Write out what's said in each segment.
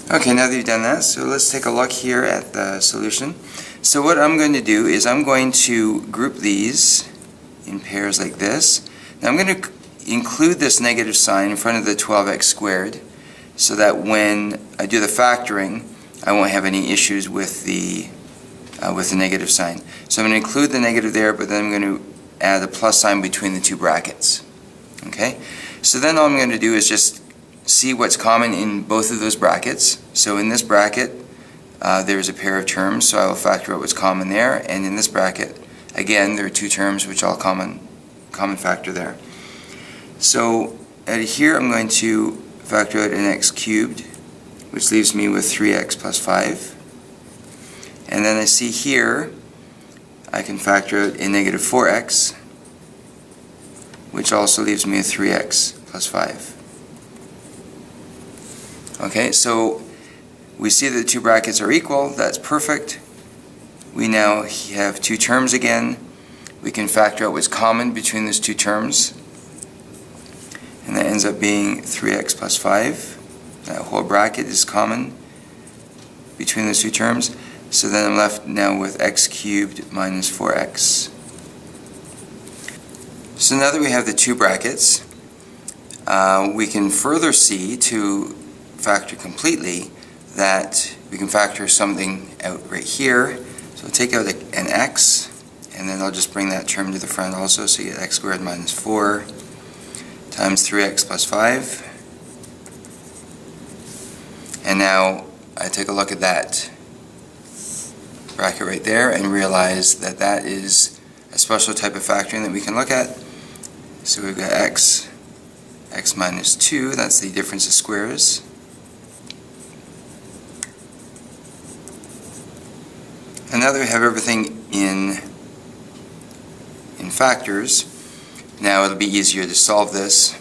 Okay, now that you've done that, so let's take a look here at the solution. So what I'm going to do is I'm going to group these in pairs like this. Now I'm going to include this negative sign in front of the 12x squared so that when I do the factoring, I won't have any issues with the negative sign. So I'm going to include the negative there, but then I'm going to add a plus sign between the two brackets. Okay? So then all I'm going to do is just see what's common in both of those brackets. So in this bracket, there's a pair of terms, so I will factor out what's common there. And in this bracket, again, there are two terms which I'll common factor there. So out of here, I'm going to factor out an x cubed, which leaves me with 3x plus 5. And then I see here, I can factor out a negative 4x, which also leaves me with 3x plus 5. Okay, so we see that the two brackets are equal. That's perfect. We now have two terms again. We can factor out what's common between those two terms. And that ends up being 3x plus 5. That whole bracket is common between those two terms. So then I'm left now with x cubed minus 4x. So now that we have the two brackets, we can further see to factor completely that we can factor something out right here. So I'll take out an x, and then I'll just bring that term to the front also, so you get x squared minus 4 times 3x plus 5. And now I take a look at that bracket right there and realize that that is a special type of factoring that we can look at. So we've got x minus 2, that's the difference of squares. And now that we have everything in factors, now it'll be easier to solve this.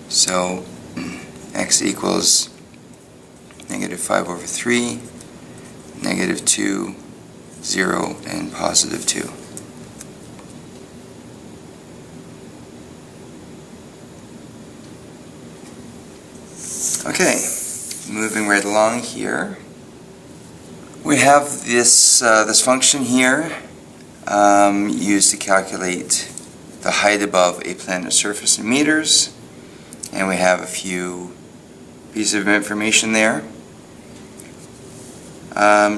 So x equals negative 5 over 3, negative 2, 0, and positive 2. Okay, moving right along here. We have this function here used to calculate the height above a planet's surface in meters, and we have a few pieces of information there.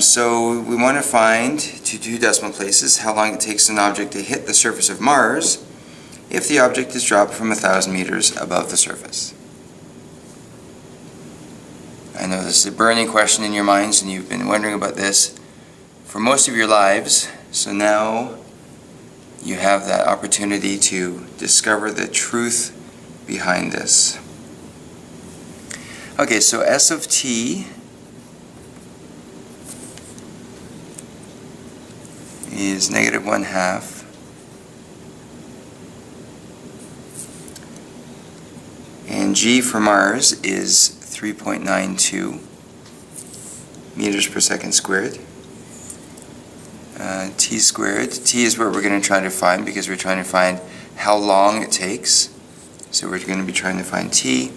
So we want to find, to two decimal places, how long it takes an object to hit the surface of Mars if the object is dropped from 1,000 meters above the surface. I know this is a burning question in your minds and you've been wondering about this for most of your lives, so now you have that opportunity to discover the truth behind this. Okay, so S of t is negative 1/2 and g for Mars is 3.92 meters per second squared. T squared, t is what we're going to try to find because we're trying to find how long it takes. So we're going to be trying to find t.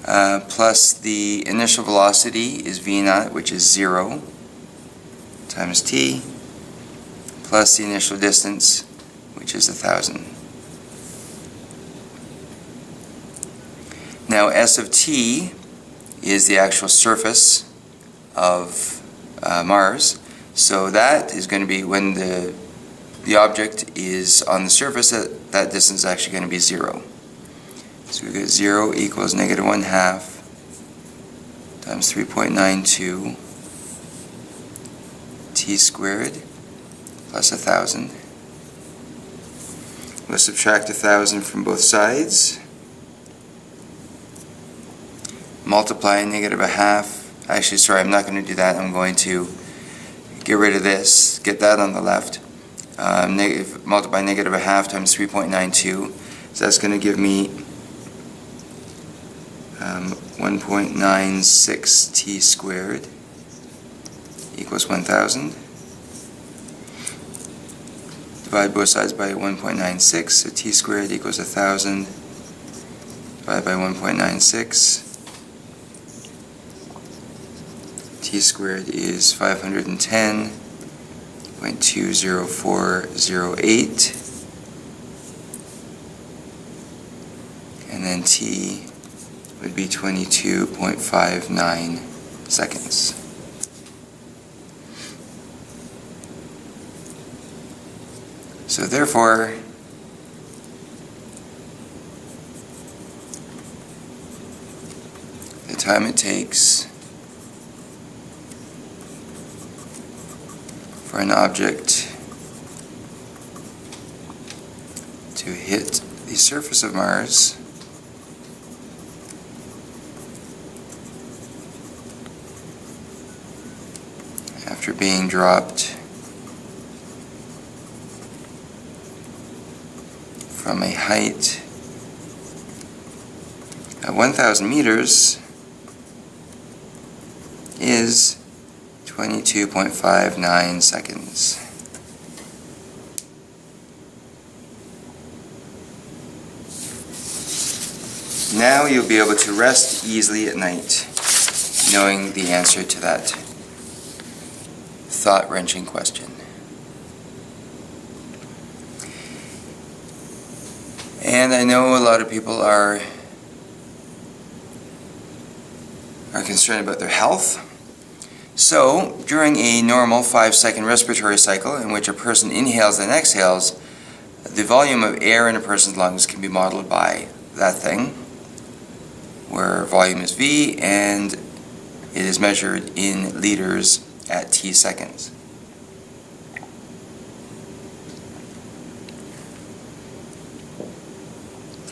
Plus the initial velocity is v naught, which is 0 times t, plus the initial distance, which is 1,000. Now S of t is the actual surface of Mars, so that is going to be when the object is on the surface, that distance is actually going to be 0. So we get 0 equals negative 1/2 times 3.92 t squared plus 1,000. We'll subtract 1,000 from both sides. Multiply negative 1/2. Actually, sorry, I'm not going to do that. I'm going to get rid of this, get that on the left. Multiply negative 1/2 times 3.92. So that's going to give me 1.96 t squared equals 1,000. Divide both sides by 1.96, so t squared equals 1,000 divided by 1.96. T squared is 510.20408. And then T would be 22.59 seconds. So therefore, the time it takes for an object to hit the surface of Mars after being dropped from a height of 1,000 meters is 22.59 seconds. Now you'll be able to rest easily at night knowing the answer to that thought-wrenching question. And I know a lot of people are concerned about their health. So, during a normal 5-second respiratory cycle in which a person inhales and exhales, the volume of air in a person's lungs can be modeled by that thing, where volume is V and it is measured in liters at T seconds.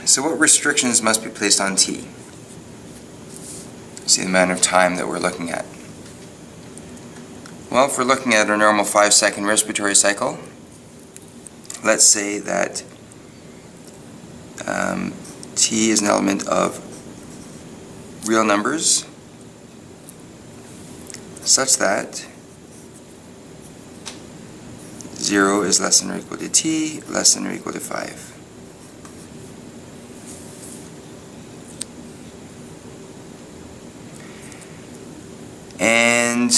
So what restrictions must be placed on T? See the amount of time that we're looking at. Well, if we're looking at a normal 5-second respiratory cycle, let's say that T is an element of real numbers such that 0 is less than or equal to T, less than or equal to 5. And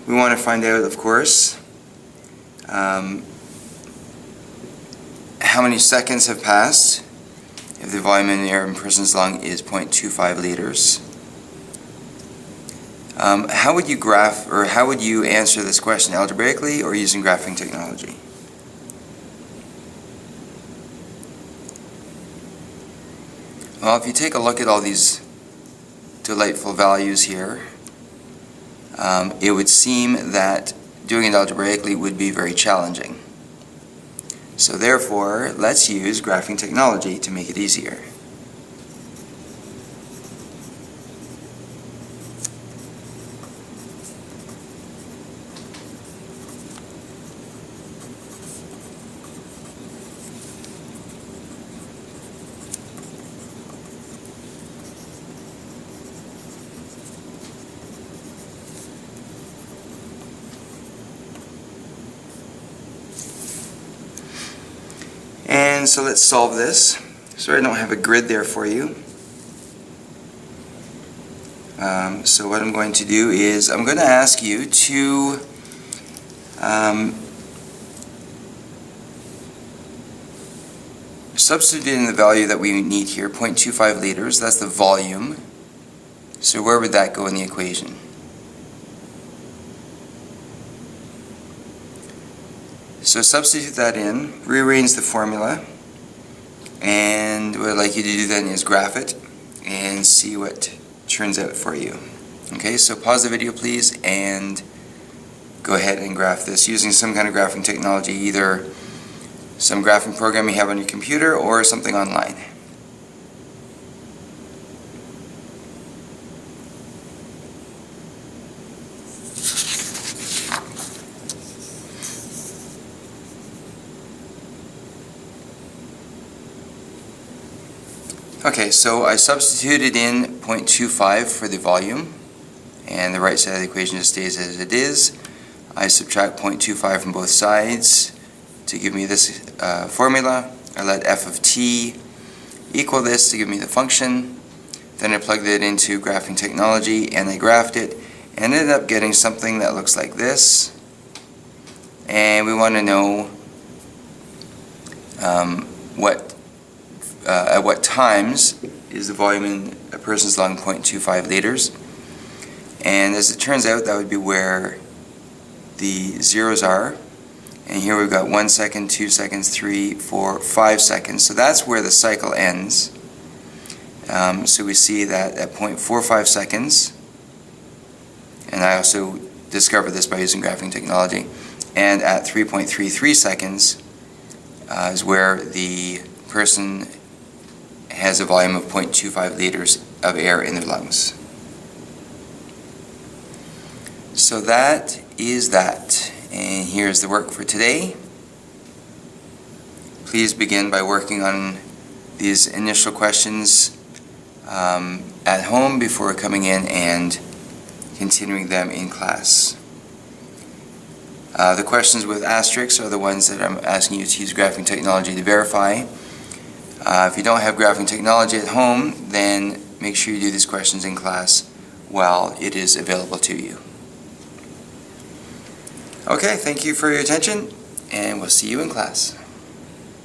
we want to find out, of course, how many seconds have passed if the volume in the air in a person's lung is 0.25 liters. How would you graph, or how would you answer this question, algebraically or using graphing technology? Well, if you take a look at all these delightful values here, it would seem that doing it algebraically would be very challenging. So therefore, let's use graphing technology to make it easier. And so let's solve this. Sorry I don't have a grid there for you. So what I'm going to do is I'm going to ask you to substitute in the value that we need here, 0.25 liters. That's the volume. So where would that go in the equation? So substitute that in, rearrange the formula, and what I'd like you to do then is graph it and see what turns out for you. Okay, so pause the video please and go ahead and graph this using some kind of graphing technology, either some graphing program you have on your computer or something online. Okay, so I substituted in 0.25 for the volume, and the right side of the equation just stays as it is. I subtract 0.25 from both sides to give me this formula. I let f of t equal this to give me the function, Then I plugged it into Graphing Technology and I graphed it and ended up getting something that looks like this. And we want to know at what times is the volume in a person's lung 0.25 liters. And as it turns out, that would be where the zeros are. And here we've got 1 second, 2 seconds, 3, 4, 5 seconds. So that's where the cycle ends. So we see that at 0.45 seconds, and I also discovered this by using Graphing Technology, and at 3.33 seconds is where the person has a volume of 0.25 liters of air in their lungs. So that is that. And here's the work for today. Please begin by working on these initial questions at home before coming in and continuing them in class. The questions with asterisks are the ones that I'm asking you to use Graphing Technology to verify. If you don't have Graphing Technology at home, then make sure you do these questions in class while it is available to you. Okay, thank you for your attention, and we'll see you in class.